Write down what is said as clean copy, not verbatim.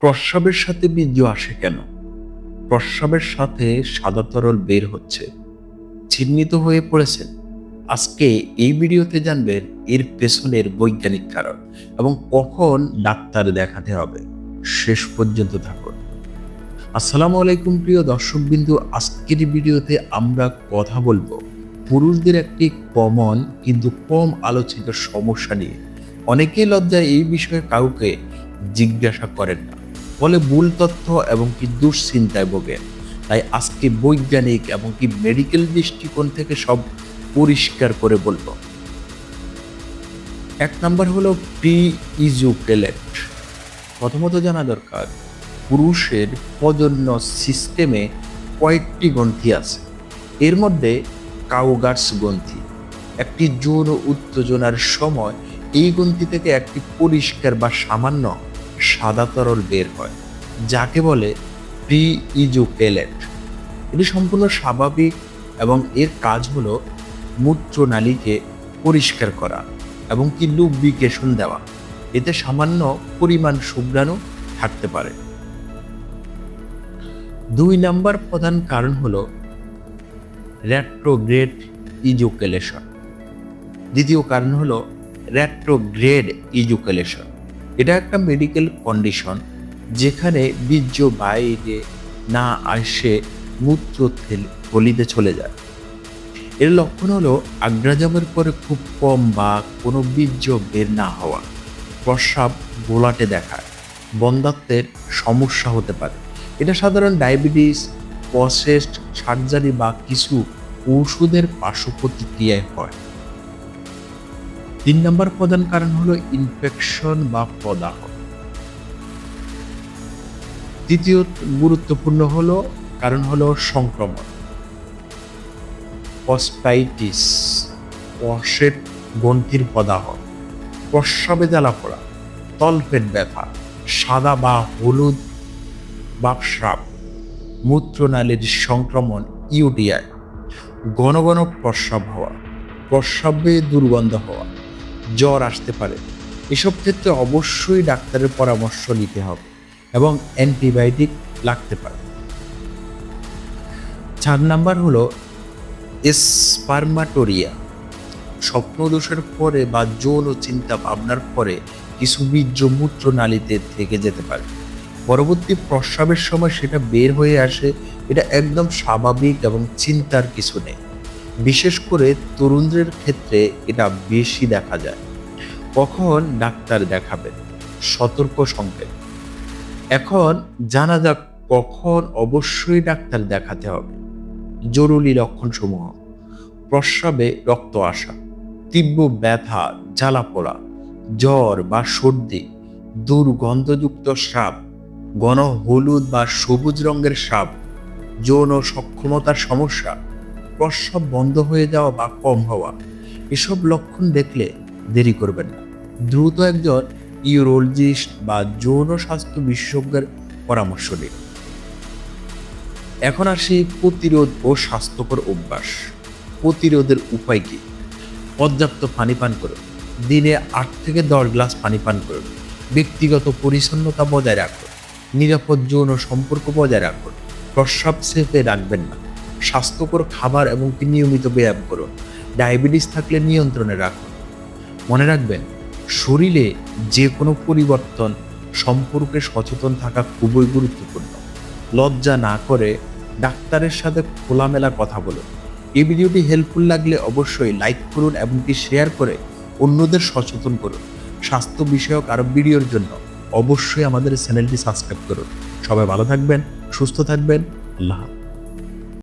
প্রস্রাবের সাথে বীর্য আসে কেন? প্রস্রাবের সাথে সাদা তরল বের হচ্ছে, চিহ্নিত হয়ে পড়েছেন? আজকে এই ভিডিওতে জানবেন এর পেছনের বৈজ্ঞানিক কারণ এবং কখন ডাক্তার দেখাতে হবে। শেষ পর্যন্ত থাকুন। আসসালামু আলাইকুম প্রিয় দর্শকবিন্দু, আজকের ভিডিওতে আমরা কথা বলবো পুরুষদের একটি কমন কিন্তু কম আলোচিত সমস্যা নিয়ে। অনেকেই লজ্জায় এই বিষয়ে কাউকে জিজ্ঞাসা করেন না, ফলে ভুল তথ্য এবং কি দুশ্চিন্তায় ভোগেন। তাই আজকে বৈজ্ঞানিক এবং কি মেডিকেল দৃষ্টিকোণ থেকে সব পরিষ্কার করে বলবো। এক নাম্বার হলো প্রি ইজুকেলেট। প্রথমত জানা দরকার পুরুষের প্রজনন সিস্টেমে কয়েকটি গ্রন্থি আছে। এর মধ্যে কাউগার্স গ্রন্থি। একটি যৌন উত্তেজনার সময় এই গ্রন্থি থেকে একটি পরিষ্কার বা সামান্য সাদা তরল বের হয়, যাকে বলে প্রি ইজুকেলেট। এটি সম্পূর্ণ স্বাভাবিক এবং এর কাজ হলো মূত্রনালীকে পরিষ্কার করা এবং কি লুব্রিকেশন দেওয়া। এতে সামান্য পরিমাণ শুক্রাণু থাকতে পারে। 2 নাম্বার প্রধান কারণ হলো রেট্রোগ্রেড ইজুকেলেশন। দ্বিতীয় কারণ হলো রেট্রোগ্রেড ইজুকেলেশন। এটা একটা মেডিকেল কন্ডিশন যেখানে বীর্য বাইরে না আসে মূত্র থলিতে চলে যায়। এর লক্ষণ হলো আগ্রাজামের পরে খুব কম বা কোনো বীর্য বের না হওয়া, প্রস্রাব গোলাটে দেখায়, বন্ধ্যাত্বের সমস্যা হতে পারে। এটা সাধারণ ডায়াবেটিস, প্রসেসড সার্জারি বা কিছু ওষুধের পার্শ্ব প্রতিক্রিয়ায় হয়। 3 নম্বর প্রধান কারণ হলো ইনফেকশন বা প্রদাহ। তৃতীয় গুরুত্বপূর্ণ হলো কারণ হলো সংক্রমণ, অস্টাইটিস, প্রস্রাব গ্রন্থির প্রদাহ, প্রস্রাবে জ্বালা পোড়া, তলপেট ব্যথা, সাদা বা হলুদ বাপস্রাব, মূত্রনালীর সংক্রমণ ইউটিআই, ঘন ঘন প্রস্রাব হওয়া, প্রস্রাবে দুর্গন্ধ হওয়া, জ্বর আসতে পারে। এসব ক্ষেত্রে অবশ্যই ডাক্তারের পরামর্শ নিতে হবে এবং অ্যান্টিবায়োটিক লাগতে পারে। 4 নাম্বার হলো স্পার্মাটোরিয়া। স্বপ্নদোষের পরে বা যৌন চিন্তা ভাবনার পরে কিছু বীর্য মূত্রনালীতে থেকে যেতে পারে। পরবর্তী প্রস্রাবের সময় সেটা বের হয়ে আসে। এটা একদম স্বাভাবিক এবং চিন্তার কিছু নেই। বিশেষ করে তরুণদের ক্ষেত্রে এটা বেশি দেখা যায়। কখন ডাক্তার দেখাবেন? সতর্ক সংকেত। এখন জানা যাক কখন অবশ্যই ডাক্তার দেখাতে হবে। জরুরি লক্ষণসমূহ: প্রস্রাবে রক্ত আসা, তীব্র ব্যথা, জ্বালা পোড়া, জ্বর বা সর্দি, দুর্গন্ধযুক্ত স্রাব, ঘন হলুদ বা সবুজ রঙের স্রাব, যৌন সক্ষমতার সমস্যা, প্রস্রাব বন্ধ হয়ে যাওয়া বা কম হওয়া। এসব লক্ষণ দেখলে দেরি করবেন না, দ্রুত একজন ইউরোলজিস্ট বা যৌন স্বাস্থ্য বিশেষজ্ঞের পরামর্শ নিন। এখন আসি প্রতিরোধ ও স্বাস্থ্যকর অভ্যাস। প্রতিরোধের উপায় কি? পর্যাপ্ত পানি পান করুন, দিনে 8 থেকে 10 গ্লাস পানি পান করুন। ব্যক্তিগত পরিচ্ছন্নতা বজায় রাখুন, নিরাপদ যৌন সম্পর্ক বজায় রাখুন, প্রস্রাব চেপে রাখবেন না, স্বাস্থ্যকর খাবার এবং নিয়মিত ব্যায়াম করুন। ডায়াবেটিস থাকলে নিয়ন্ত্রণে রাখুন। মনে রাখবেন, শরীরে যে কোনো পরিবর্তন সম্পর্কে সচেতন থাকা খুবই গুরুত্বপূর্ণ। লজ্জা না করে ডাক্তারের সাথে খোলামেলা কথা বলুন। এই ভিডিওটি হেল্পফুল লাগলে অবশ্যই লাইক করুন এবং শেয়ার করে অন্যদের সচেতন করুন। স্বাস্থ্য বিষয়ক আরো ভিডিওর জন্য অবশ্যই আমাদের চ্যানেলটি সাবস্ক্রাইব করুন। সবাই ভালো থাকবেন, সুস্থ থাকবেন। আল্লাহ হাফেজ।